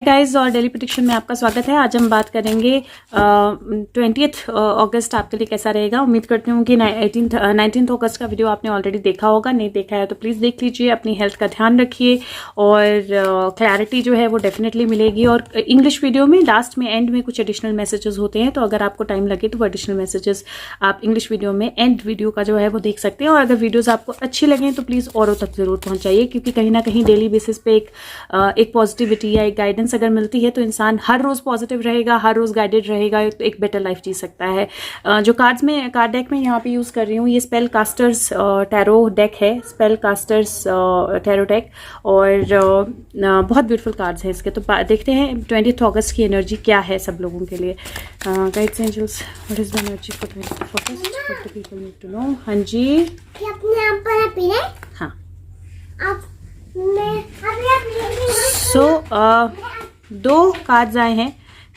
Guys और daily prediction में आपका स्वागत है। आज हम बात करेंगे 20th अगस्त आपके लिए कैसा रहेगा। उम्मीद करती हूँ कि 19th अगस्त का वीडियो आपने ऑलरेडी देखा होगा, नहीं देखा है तो प्लीज़ देख लीजिए। अपनी हेल्थ का ध्यान रखिए और क्लैरिटी जो है वो डेफिनेटली मिलेगी। और इंग्लिश वीडियो में लास्ट में एंड में कुछ एडिशनल मैसेजेस होते हैं, तो अगर आपको टाइम लगे तो वो एडिशनल मैसेजेस आप इंग्लिश वीडियो में एंड वीडियो का जो है वो देख सकते हैं। और अगर वीडियोज़ आपको अच्छी लगें तो प्लीज़ औरों तक ज़रूर पहुँचाइए, क्योंकि कहीं ना कहीं डेली बेसिस पे एक पॉजिटिविटी या एक गाइडेंस अगर मिलती है तो इंसान हर रोज पॉजिटिव रहेगा, हर रोज गाइडेड रहेगा, तो एक बेटर लाइफ जी सकता है। जो कार्ड डेक में यहाँ पे यूज कर रही हूँ, ये स्पेल कास्टर्स टैरो डेक है, स्पेल कास्टर्स टैरो डेक, और बहुत ब्यूटीफुल कार्ड्स हैं इसके। तो देखते हैं 20th अगस्त की एनर्जी क्या है सब लोगों के लिए। Guides angels, what is the energy for 20th August, what the people need to know. हाँ जी, अपने आप पर पी रहे? हाँ। दो कार्ड्स आए हैं।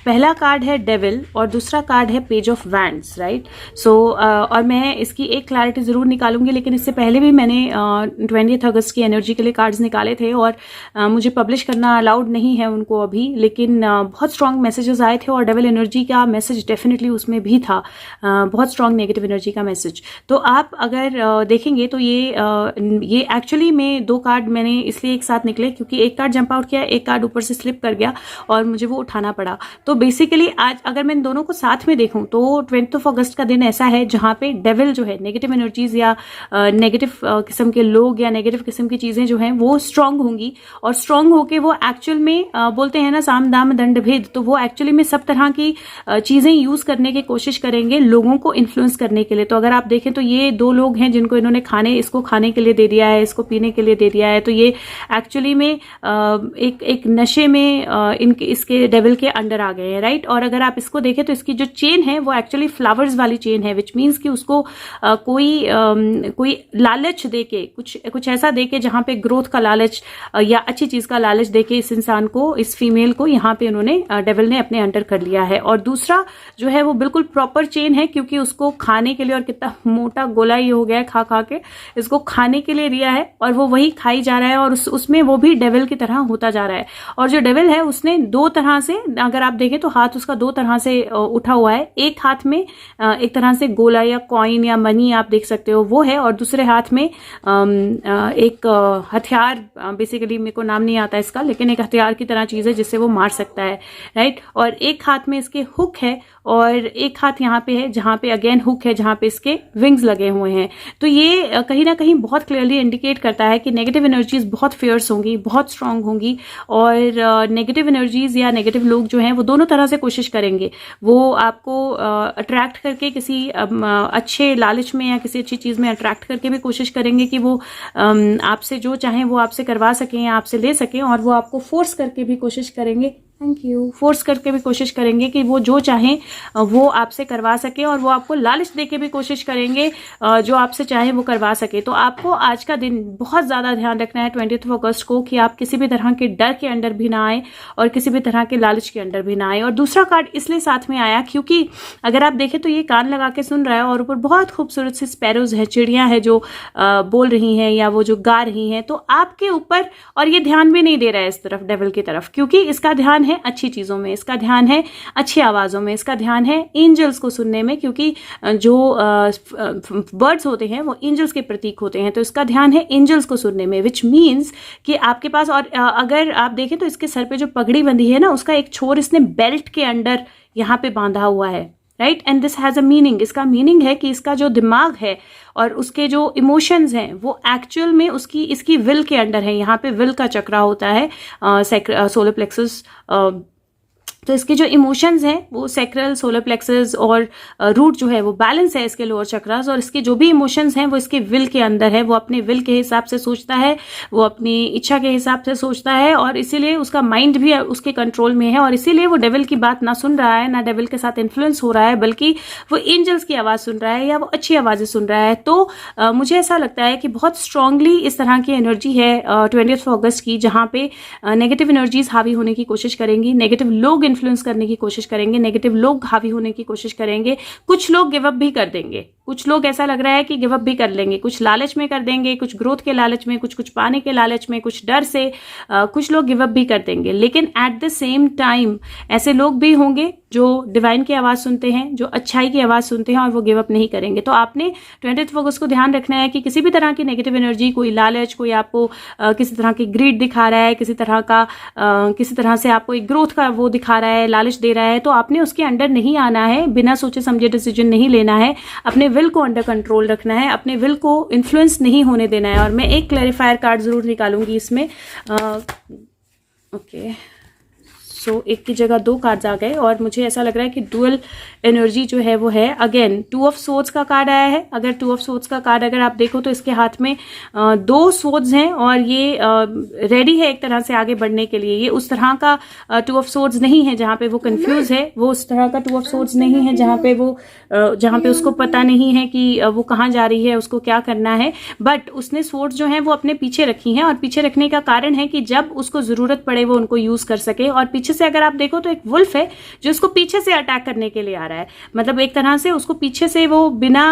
पहला कार्ड है डेविल और दूसरा कार्ड है पेज ऑफ वैंड्स, राइट। सो और मैं इसकी एक क्लैरिटी ज़रूर निकालूंगी, लेकिन इससे पहले भी मैंने 20th अगस्त की एनर्जी के लिए कार्ड्स निकाले थे और मुझे पब्लिश करना अलाउड नहीं है उनको अभी, लेकिन बहुत स्ट्रॉन्ग मैसेजेस आए थे और डेविल एनर्जी का मैसेज डेफिनेटली उसमें भी था, बहुत स्ट्रॉन्ग नेगेटिव एनर्जी का मैसेज। तो आप अगर देखेंगे तो ये एक्चुअली में दो कार्ड मैंने इसलिए एक साथ निकले क्योंकि एक कार्ड जंप आउट किया, एक कार्ड ऊपर से स्लिप कर गया और मुझे वो उठाना पड़ा। तो बेसिकली आज अगर मैं इन दोनों को साथ में देखूं तो 20th अगस्त का दिन ऐसा है जहां पे डेविल जो है, नेगेटिव एनर्जीज या नेगेटिव किस्म के लोग या नेगेटिव किस्म की चीजें जो हैं वो स्ट्रांग होंगी, और स्ट्रांग होके वो एक्चुअल में बोलते हैं ना साम दाम दंड भेद, तो वो एक्चुअली में सब तरह की चीजें यूज करने की कोशिश करेंगे लोगों को इन्फ्लुएंस करने के लिए। तो अगर आप देखें तो ये दो लोग हैं जिनको इन्होंने इसको खाने के लिए दे दिया है, इसको पीने के लिए दे दिया है, तो ये एक्चुअली में एक नशे में इसके डेविल के अंडर आ गए हैं, राइट। और अगर आप इसको देखें तो इसकी जो चेन है वो एक्चुअली फ्लावर्स वाली चेन है, विच मीन्स कि उसको कोई लालच देके, कुछ ऐसा देके जहां पे ग्रोथ का लालच या अच्छी चीज का लालच देके इस इंसान को, इस फीमेल को यहाँ पे उन्होंने डेविल ने अपने अंडर कर लिया है। और दूसरा जो है वो बिल्कुल प्रॉपर चेन है, क्योंकि उसको खाने के लिए, और कितना मोटा गोला ये हो गया है खा के, इसको खाने के लिए दिया है और वो वही खाई जा रहा है और उसमें वो भी डेविल की तरह होता जा रहा है। और जो डेविल है उसने दो तरह से, अगर आप देखें तो हाथ उसका दो तरह से उठा हुआ है। एक हाथ में एक तरह से गोला या कॉइन या मनी आप देख सकते हो वो है, और दूसरे हाथ में एक हथियार, बेसिकली मेरे को नाम नहीं आता इसका, लेकिन एक हथियार की तरह चीज है जिससे वो मार सकता है, राइट। और एक हाथ में इसके हुक है और एक हाथ यहाँ पे है जहां पे अगेन हुक है, जहां पे इसके विंग्स लगे हुए हैं। तो ये कहीं ना कहीं बहुत क्लियरली इंडिकेट करता है कि नेगेटिव एनर्जीज बहुत फियर्स होंगी, बहुत स्ट्रांग होंगी, और नेगेटिव एनर्जीज या नेगेटिव लोग जो हैं वो दोनों तरह से कोशिश करेंगे। वो आपको अट्रैक्ट करके किसी अच्छे लालच में या किसी अच्छी चीज में अट्रैक्ट करके भी कोशिश करेंगे कि वो आपसे जो चाहें वो आपसे करवा सकें या आपसे ले सकें, और वो आपको फोर्स करके भी कोशिश करेंगे, थैंक यू, फोर्स करके भी कोशिश करेंगे कि वो जो चाहें वो आपसे करवा सके, और वो आपको लालच देके भी कोशिश करेंगे जो आपसे चाहे वो करवा सके। तो आपको आज का दिन बहुत ज़्यादा ध्यान रखना है 20th अगस्त को, कि आप किसी भी तरह के डर के अंडर भी ना आए और किसी भी तरह के लालच के अंडर भी ना आए। और दूसरा कार्ड इसलिए साथ में आया क्योंकि अगर आप देखें तो ये कान लगा के सुन रहा है और ऊपर बहुत खूबसूरत सी स्पैरोज है, चिड़ियाँ हैं जो बोल रही हैं या वो जो गा रही हैं, तो आपके ऊपर, और ये ध्यान भी नहीं दे रहा है इस तरफ, डेविल की तरफ, क्योंकि इसका ध्यान है अच्छी चीजों में, इसका ध्यान है अच्छी आवाजों में, इसका ध्यान है एंजल्स को सुनने में, क्योंकि जो बर्ड्स होते हैं वो एंजल्स के प्रतीक होते हैं, तो इसका ध्यान है एंजल्स को सुनने में, विच मीन्स कि आपके पास, और अगर आप देखें तो इसके सर पे जो पगड़ी बंधी है ना, उसका एक छोर इसने बेल्ट के अंडर यहाँ पे बांधा हुआ है, right. And this has a meaning, इसका मीनिंग है कि इसका जो दिमाग है और उसके जो इमोशंस हैं वो एक्चुअल में इसकी विल के अंडर है। यहाँ पे विल का चक्रा होता है, सोलर प्लेक्सस, तो इसके जो इमोशंस हैं वो सैक्रल, सोलर प्लेक्सस और रूट जो है वो बैलेंस है इसके लोअर चक्रास, और इसके जो भी इमोशंस हैं वो इसके विल के अंदर है। वो अपने विल के हिसाब से सोचता है, वो अपनी इच्छा के हिसाब से सोचता है, और इसीलिए उसका माइंड भी उसके कंट्रोल में है, और इसीलिए वो डेविल की बात ना सुन रहा है, ना डेविल के साथ इन्फ्लुएंस हो रहा है, बल्कि वो एंजल्स की आवाज सुन रहा है या वो अच्छी आवाजें सुन रहा है। तो मुझे ऐसा लगता है कि बहुत स्ट्रांगली इस तरह की एनर्जी है 20th अगस्त की, जहां पे नेगेटिव एनर्जीज हावी होने की कोशिश करेंगी, नेगेटिव लोग इन्फ्लुएंस करने की कोशिश करेंगे, नेगेटिव लोग हावी होने की कोशिश करेंगे, कुछ लोग गिव अप भी कर देंगे, कुछ लोग ऐसा लग रहा है कि गिव अप भी कर लेंगे, कुछ लालच में कर देंगे, कुछ ग्रोथ के लालच में, कुछ पाने के लालच में, कुछ डर से कुछ लोग गिव अप भी कर देंगे। लेकिन एट द सेम टाइम ऐसे लोग भी होंगे जो डिवाइन की आवाज़ सुनते हैं, जो अच्छाई की आवाज़ सुनते हैं और वो गिव अप नहीं करेंगे। तो आपने 20 अगस्त को ध्यान रखना है कि किसी भी तरह की नेगेटिव एनर्जी, कोई लालच, कोई आपको किसी तरह की ग्रीड दिखा रहा है, किसी तरह से आपको एक ग्रोथ का वो दिखा रहा है, लालच दे रहा है, तो आपने उसके अंडर नहीं आना है, बिना सोचे समझे डिसीजन नहीं लेना है, अपने विल को अंडर कंट्रोल रखना है, अपने विल को इन्फ्लुएंस नहीं होने देना है। और मैं एक क्लैरिफायर कार्ड जरूर निकालूंगी इसमें। ओके, सो एक की जगह 2 कार्ड्स आ गए और मुझे ऐसा लग रहा है कि डुअल एनर्जी जो है वो है। अगेन 2 ऑफ सोर्ड्स का कार्ड आया है। अगर 2 ऑफ सोर्ड्स का कार्ड अगर आप देखो तो इसके हाथ में 2 सोर्ड्स हैं और ये रेडी है एक तरह से आगे बढ़ने के लिए। ये उस तरह का 2 ऑफ सोर्ड्स नहीं है जहां पे वो कंफ्यूज है, वो उस तरह का 2 ऑफ सोर्ड्स नहीं है जहां पे उसको पता नहीं है कि वो कहाँ जा रही है, उसको क्या करना है। बट उसने सोर्ड्स जो है वो अपने पीछे रखी हैं और पीछे रखने का कारण है कि जब उसको जरूरत पड़े वो उनको यूज कर सके। और पीछे से अगर आप देखो तो एक वुल्फ है जो उसको पीछे से अटैक करने के लिए आ रहा है। मतलब एक तरह से उसको पीछे से वो बिना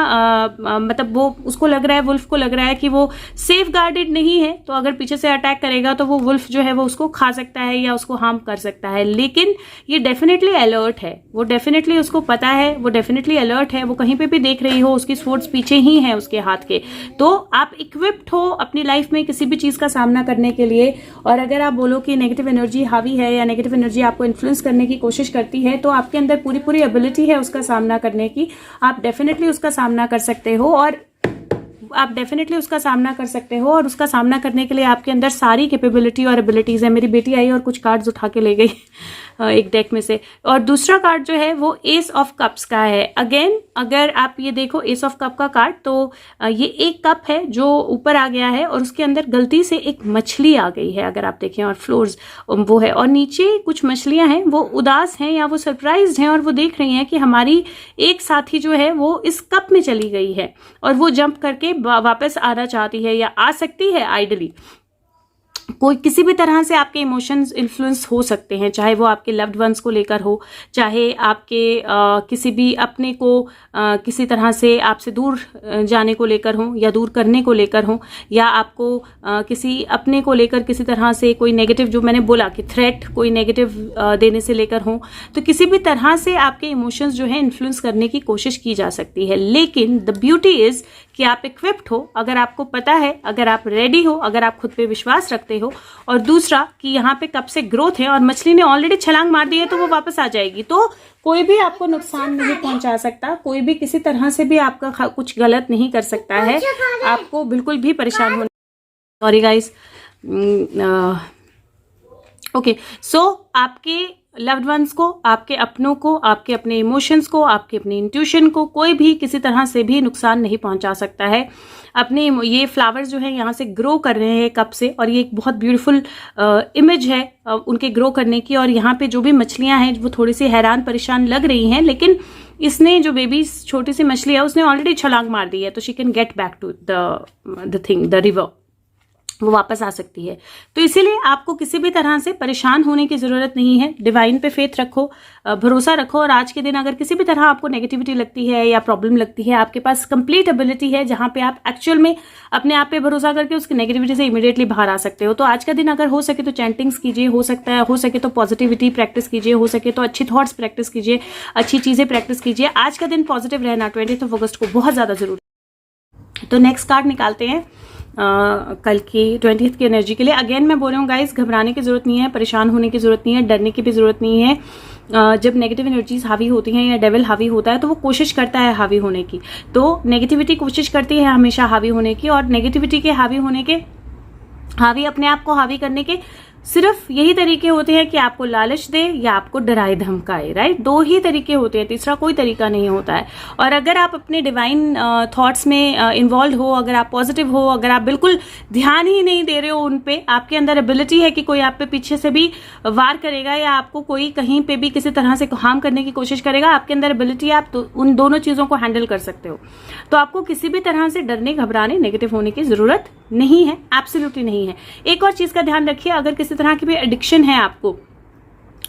मतलब वो उसको लग रहा है, वुल्फ को लग रहा है कि वो सेफ गार्डेड नहीं है, तो अगर पीछे से अटैक करेगा तो वो वुल्फ जो है वो उसको खा सकता है या उसको हार्म कर सकता है। लेकिन ये डेफिनेटली अलर्ट है, वो डेफिनेटली उसको पता है, वो डेफिनेटली अलर्ट है। वो कहीं पे भी देख रही हो उसकी स्वॉर्ड्स पीछे ही है उसके हाथ के। तो आप इक्विप्ड हो अपनी लाइफ में किसी भी चीज का सामना करने के लिए। और अगर आप बोलो कि नेगेटिव एनर्जी हावी है या नेगेटिव एनर्जी आपको इन्फ्लुएंस करने की कोशिश करती है, तो आपके अंदर पूरी एबिलिटी है उसका सामना करने की। आप डेफिनेटली उसका सामना कर सकते हो और उसका सामना करने के लिए आपके अंदर सारी कैपेबिलिटी और एबिलिटीज है। मेरी बेटी आई और कुछ कार्ड्स उठा के ले गई एक डेक में से। और दूसरा कार्ड जो है वो एस ऑफ कप्स का है। अगेन अगर आप ये देखो एस ऑफ कप का कार्ड, तो ये एक कप है जो ऊपर आ गया है और उसके अंदर गलती से एक मछली आ गई है अगर आप देखें, और फ्लोर्स वो है और नीचे कुछ मछलियां हैं, वो उदास हैं या वो सरप्राइज्ड हैं और वो देख रही हैं कि हमारी एक साथी जो है वो इस कप में चली गई है और वो जंप करके वापस आना चाहती है या आ सकती है आइडली। कोई किसी भी तरह से आपके इमोशंस इन्फ्लुएंस हो सकते हैं, चाहे वो आपके लव्ड वंस को लेकर हो, चाहे आपके किसी भी अपने को किसी तरह से आपसे दूर जाने को लेकर हो या दूर करने को लेकर हो, या आपको किसी अपने को लेकर किसी तरह से कोई नेगेटिव, जो मैंने बोला कि थ्रेट कोई नेगेटिव देने से लेकर हो। तो किसी भी तरह से आपके इमोशंस जो है इन्फ्लुएंस करने की कोशिश की जा सकती है। लेकिन द ब्यूटी इज कि आप इक्विप्ड हो, अगर आपको पता है, अगर आप रेडी हो, अगर आप खुद पे विश्वास रखते हो। और दूसरा कि यहाँ पे कब से ग्रोथ है और मछली ने ऑलरेडी छलांग मार दी है तो वो वापस आ जाएगी। तो कोई भी आपको नुकसान नहीं पहुंचा सकता, कोई भी किसी तरह से भी आपका कुछ गलत नहीं कर सकता है, आपको बिल्कुल भी परेशान होना। Sorry guys. ओके, सो आपके लव्ड वंस को, आपके अपनों को, आपके अपने इमोशंस को, आपके अपने इंट्यूशन को कोई भी किसी तरह से भी नुकसान नहीं पहुंचा सकता है। अपने ये फ्लावर्स जो है यहाँ से ग्रो कर रहे हैं कप से, और ये एक बहुत ब्यूटीफुल इमेज है उनके ग्रो करने की। और यहाँ पे जो भी मछलियां हैं वो थोड़ी सी हैरान परेशान लग रही हैं, लेकिन इसने जो बेबी छोटी सी मछली है उसने ऑलरेडी छलांग मार दी है, तो she can get back to the river, वो वापस आ सकती है। तो इसीलिए आपको किसी भी तरह से परेशान होने की जरूरत नहीं है। डिवाइन पे फेथ रखो, भरोसा रखो। और आज के दिन अगर किसी भी तरह आपको नेगेटिविटी लगती है या प्रॉब्लम लगती है, आपके पास कंप्लीट एबिलिटी है जहां पे आप एक्चुअल में अपने आप पे भरोसा करके उसकी नेगेटिविटी से इमीडिएटली बाहर आ सकते हो। तो आज का दिन अगर हो सके तो चैंटिंग्स कीजिए, हो सके तो पॉजिटिविटी प्रैक्टिस कीजिए, हो सके तो अच्छी थॉट्स प्रैक्टिस कीजिए, अच्छी चीजें प्रैक्टिस कीजिए। आज का दिन पॉजिटिव रहना 20 अगस्त को बहुत ज्यादा जरूरी है। तो नेक्स्ट कार्ड निकालते हैं कल की 20th की एनर्जी के लिए। अगेन मैं बोल रही हूँ गाइस, घबराने की जरूरत नहीं है, परेशान होने की जरूरत नहीं है, डरने की भी जरूरत नहीं है। जब नेगेटिव एनर्जीज हावी होती हैं या डेविल हावी होता है तो वो कोशिश करता है हावी होने की। तो नेगेटिविटी कोशिश करती है हमेशा हावी होने की, और नेगेटिविटी के हावी होने के, हावी अपने आप को हावी करने के सिर्फ यही तरीके होते हैं कि आपको लालच दे या आपको डराए धमकाए, राइट। 2 ही तरीके होते हैं, तीसरा कोई तरीका नहीं होता है। और अगर आप अपने डिवाइन थॉट्स में इन्वॉल्व हो, अगर आप पॉजिटिव हो, अगर आप बिल्कुल ध्यान ही नहीं दे रहे हो उन पे, आपके अंदर एबिलिटी है कि कोई आप पे पीछे से भी वार करेगा या आपको कोई कहीं पे भी किसी तरह से हार्म करने की कोशिश करेगा, आपके अंदर एबिलिटी है, आप तो उन दोनों चीजों को हैंडल कर सकते हो। तो आपको किसी भी तरह से डरने, घबराने, नेगेटिव होने की जरूरत नहीं है, एब्सोल्युटली नहीं है। एक और चीज का ध्यान रखिए, अगर किसी तरह की भी एडिक्शन है आपको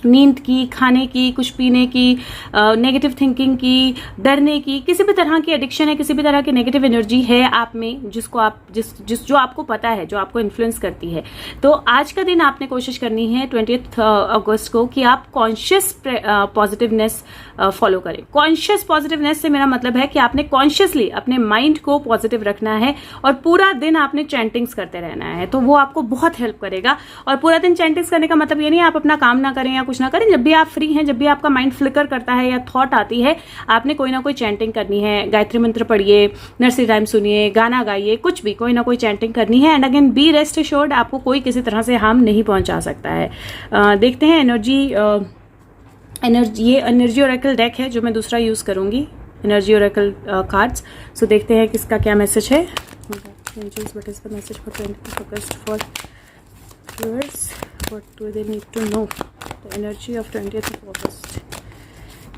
नींद की, खाने की, कुछ पीने की, नेगेटिव थिंकिंग की, डरने की, किसी भी तरह की एडिक्शन है, किसी भी तरह की नेगेटिव एनर्जी है आप में, जिसको आप जो आपको पता है, जो आपको इन्फ्लुएंस करती है, तो आज का दिन आपने कोशिश करनी है 20 अगस्त को कि आप कॉन्शियस पॉजिटिवनेस फॉलो करें। कॉन्शियस पॉजिटिवनेस से मेरा मतलब है कि आपने कॉन्शियसली अपने माइंड को पॉजिटिव रखना है और पूरा दिन आपने चैंटिंग्स करते रहना है, तो वो आपको बहुत हेल्प करेगा। और पूरा दिन चैंटिंग्स करने का मतलब ये नहीं आप अपना काम ना करें या कुछ ना करें, जब भी आप फ्री हैं, जब भी आपका माइंड फ्लिकर करता है या थॉट आती है, आपने कोई ना कोई चैंटिंग करनी है, गायत्री मंत्र पढ़िए, नर्सरी राइम सुनिए, गाना गाइए, कुछ भी कोई ना कोई चैंटिंग करनी है। And again be rest assured, आपको कोई किसी तरह से हार्म नहीं पहुंचा सकता है। देखते हैं एनर्जी, ये एनर्जी ओरेकल डेक है जो मैं दूसरा यूज करूंगी, एनर्जी ओरेकल कार्ड्स। सो देखते हैं किसका क्या मैसेज है। Angels, what is the message for 20th August for viewers? What do they need to know? The energy of 20th of August.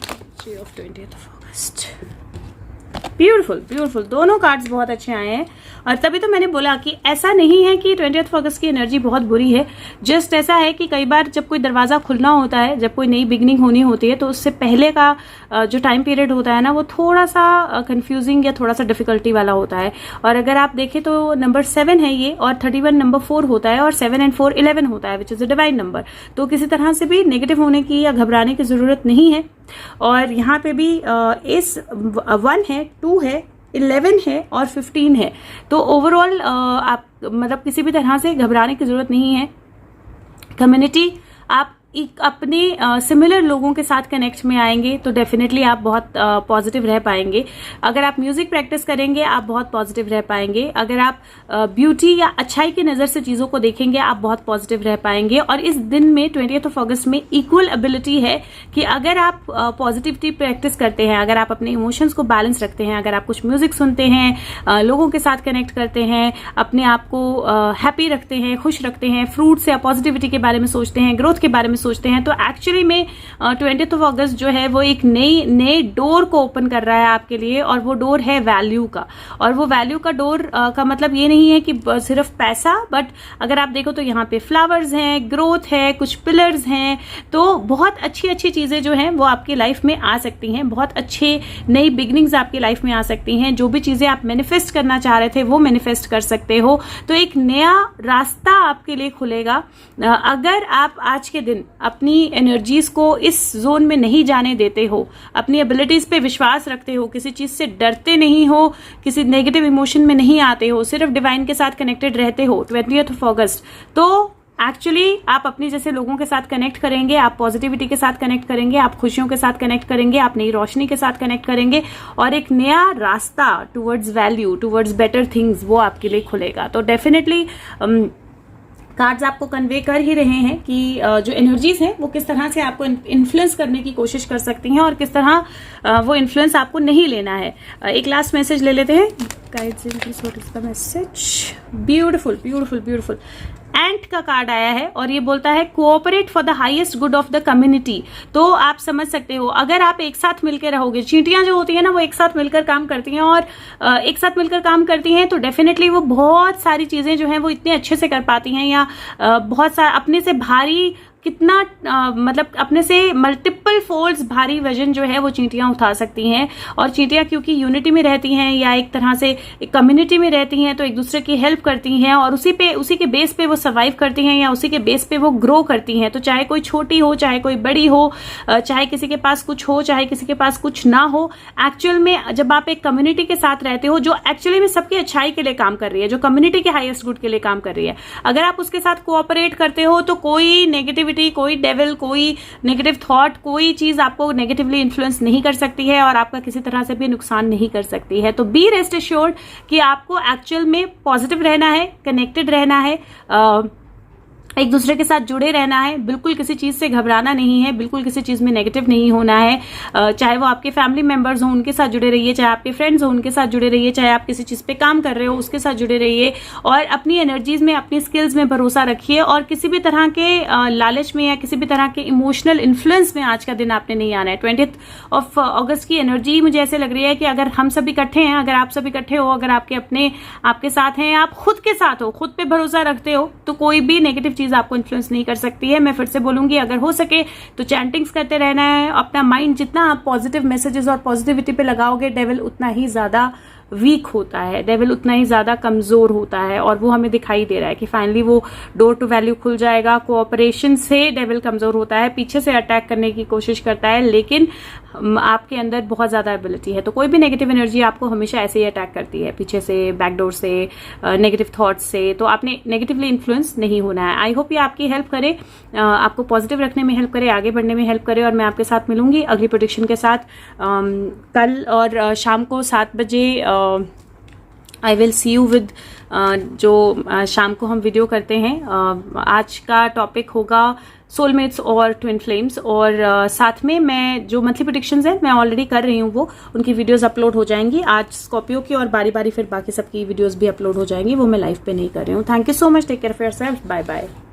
Energy of 20th of August. Beautiful beautiful, दोनों cards बहुत अच्छे आए हैं। और तभी तो मैंने बोला कि ऐसा नहीं है कि 20th अगस्त की एनर्जी बहुत बुरी है, जस्ट ऐसा है कि कई बार जब कोई दरवाजा खुलना होता है, जब कोई नई बिगनिंग होनी होती है, तो उससे पहले का जो टाइम पीरियड होता है ना, वो थोड़ा सा कंफ्यूजिंग या थोड़ा सा डिफिकल्टी वाला होता है। और अगर आप देखें तो नंबर 7 है ये, और 31 नंबर 4 होता है, और 7 and 4 11 होता है, which is a divine number. तो किसी तरह से भी नेगेटिव होने की या घबराने की जरूरत नहीं है। और यहाँ पे भी इस 1 है, 2 है, 11 है और 15 है। तो ओवरऑल आप मतलब किसी भी तरह से घबराने की जरूरत नहीं है। कम्युनिटी, आप अपने सिमिलर लोगों के साथ कनेक्ट में आएंगे तो डेफिनेटली आप बहुत पॉजिटिव रह पाएंगे। अगर आप म्यूजिक प्रैक्टिस करेंगे आप बहुत पॉजिटिव रह पाएंगे। अगर आप ब्यूटी या अच्छाई की नज़र से चीज़ों को देखेंगे आप बहुत पॉजिटिव रह पाएंगे। और इस दिन में 20th अगस्त में इक्वल एबिलिटी है कि अगर आप पॉजिटिविटी प्रैक्टिस करते हैं, अगर आप अपने इमोशंस को बैलेंस रखते हैं, अगर आप कुछ म्यूजिक सुनते हैं, लोगों के साथ कनेक्ट करते हैं, अपने आप को हैप्पी रखते हैं, खुश रखते हैं, फ्रूट्स या पॉजिटिविटी के बारे में सोचते हैं, ग्रोथ के बारे में सोचते हैं, तो एक्चुअली में 20th अगस्त जो है वो एक नए डोर को ओपन कर रहा है आपके लिए। और वो डोर है वैल्यू का। और वो वैल्यू का डोर का मतलब ये नहीं है कि सिर्फ पैसा, बट अगर आप देखो तो यहाँ पे फ्लावर्स हैं, ग्रोथ है, कुछ पिलर्स हैं, तो बहुत अच्छी अच्छी चीजें जो हैं वो आपकी लाइफ में आ सकती हैं। बहुत अच्छे नई बिगनिंग्स आपकी लाइफ में आ सकती हैं। जो भी चीजें आप मैनिफेस्ट करना चाह रहे थे वो मैनिफेस्ट कर सकते हो। तो एक नया रास्ता आपके लिए खुलेगा अगर आप आज के दिन अपनी एनर्जीज को इस जोन में नहीं जाने देते हो, अपनी एबिलिटीज पे विश्वास रखते हो, किसी चीज से डरते नहीं हो, किसी नेगेटिव इमोशन में नहीं आते हो, सिर्फ डिवाइन के साथ कनेक्टेड रहते हो 20th अगस्त, तो एक्चुअली आप अपने जैसे लोगों के साथ कनेक्ट करेंगे, आप पॉजिटिविटी के साथ कनेक्ट करेंगे, आप खुशियों के साथ कनेक्ट करेंगे, आप नई रोशनी के साथ कनेक्ट करेंगे और एक नया रास्ता towards value, towards better things वो आपके लिए खुलेगा। तो डेफिनेटली कार्ड्स आपको कन्वे कर ही रहे हैं कि जो एनर्जीज हैं वो किस तरह से आपको इन्फ्लुएंस करने की कोशिश कर सकती हैं और किस तरह वो इन्फ्लुएंस आपको नहीं लेना है। एक लास्ट मैसेज ले लेते हैं। Guides, what is the message? Beautiful beautiful beautiful. Ant का कार्ड आया है और ये बोलता है cooperate for the highest good of the community. तो आप समझ सकते हो अगर आप एक साथ मिलकर रहोगे, चींटियां जो होती है ना वो एक साथ मिलकर काम करती हैं और एक साथ मिलकर काम करती हैं तो डेफिनेटली वो बहुत सारी चीजें जो हैं वो इतने अच्छे से कर पाती हैं या बहुत सारा अपने से भारी कितना मतलब अपने से मल्टीपल फोल्ड्स भारी वजन जो है वो चींटियां उठा सकती हैं। और चींटियां क्योंकि यूनिटी में रहती हैं या एक तरह से एक कम्युनिटी में रहती हैं तो एक दूसरे की हेल्प करती हैं और उसी के बेस पे वो सर्वाइव करती हैं या उसी के बेस पे वो ग्रो करती हैं। तो चाहे कोई छोटी हो, चाहे कोई बड़ी हो, चाहे किसी के पास कुछ हो, चाहे किसी के पास कुछ ना हो, एक्चुअल में जब आप एक कम्युनिटी के साथ रहते हो जो एक्चुअली में सबकी अच्छाई के लिए काम कर रही है, जो कम्युनिटी के हाईएस्ट गुड के लिए काम कर रही है, अगर आप उसके साथ कोऑपरेट करते हो तो कोई नेगेटिव कोई डेविल, कोई नेगेटिव थॉट, कोई चीज आपको नेगेटिवली इन्फ्लुएंस नहीं कर सकती है और आपका किसी तरह से भी नुकसान नहीं कर सकती है। तो बी रेस्ट एश्योर्ड कि आपको एक्चुअल में पॉजिटिव रहना है, कनेक्टेड रहना है, एक दूसरे के साथ जुड़े रहना है, बिल्कुल किसी चीज से घबराना नहीं है, बिल्कुल किसी चीज में नेगेटिव नहीं होना है। चाहे वो आपके फैमिली मेंबर्स हो उनके साथ जुड़े रहिए, चाहे आपके फ्रेंड्स हो उनके साथ जुड़े रहिए, चाहे आप किसी चीज पे काम कर रहे हो उसके साथ जुड़े रहिए और अपनी एनर्जीज में, अपनी स्किल्स में भरोसा रखिए और किसी भी तरह के लालच में या किसी भी तरह के इमोशनल इन्फ्लुएंस में आज का दिन आपने नहीं आना है। 20th अगस्त की एनर्जी मुझे ऐसे लग रही है कि अगर हम सब इकट्ठे हैं, अगर आप सब इकट्ठे हो, अगर आपके साथ हैं, आप खुद के साथ हो, खुद पे भरोसा रखते हो तो कोई भी नेगेटिव चीज आपको इन्फ्लुएंस नहीं कर सकती है। मैं फिर से बोलूंगी, अगर हो सके तो चैंटिंग्स करते रहना है। अपना माइंड जितना आप पॉजिटिव मैसेजेस और पॉजिटिविटी पे लगाओगे, डेविल उतना ही ज्यादा वीक होता है, डेविल उतना ही ज्यादा कमजोर होता है, और वो हमें दिखाई दे रहा है कि फाइनली वो डोर टू वैल्यू खुल जाएगा। कोऑपरेशन से डेविल कमजोर होता है, पीछे से अटैक करने की कोशिश करता है, लेकिन आपके अंदर बहुत ज्यादा एबिलिटी है। तो कोई भी नेगेटिव एनर्जी आपको हमेशा ऐसे ही अटैक करती है, पीछे से, बैकडोर से, नेगेटिव थॉट्स से। तो आपने नेगेटिवली इन्फ्लुएंस नहीं होना है। आई होप ये आपकी हेल्प करे, आपको पॉजिटिव रखने में हेल्प करे, आगे बढ़ने में हेल्प करे। और मैं आपके साथ मिलूंगी अगली प्रेडिक्शन के साथ कल और शाम को 7 बजे। I will see you with जो शाम को हम वीडियो करते हैं। आज का टॉपिक होगा सोलमेट्स और ट्विन फ्लेम्स, और साथ में मैं जो मंथली प्रेडिक्शंस हैं मैं ऑलरेडी कर रही हूँ, वो उनकी वीडियोस अपलोड हो जाएंगी आज स्कॉर्पियो की, और बारी बारी फिर बाकी सबकी वीडियोस भी अपलोड हो जाएंगी। वो मैं लाइव पे नहीं कर रही हूँ। Thank you so much, take care of yourself, bye bye.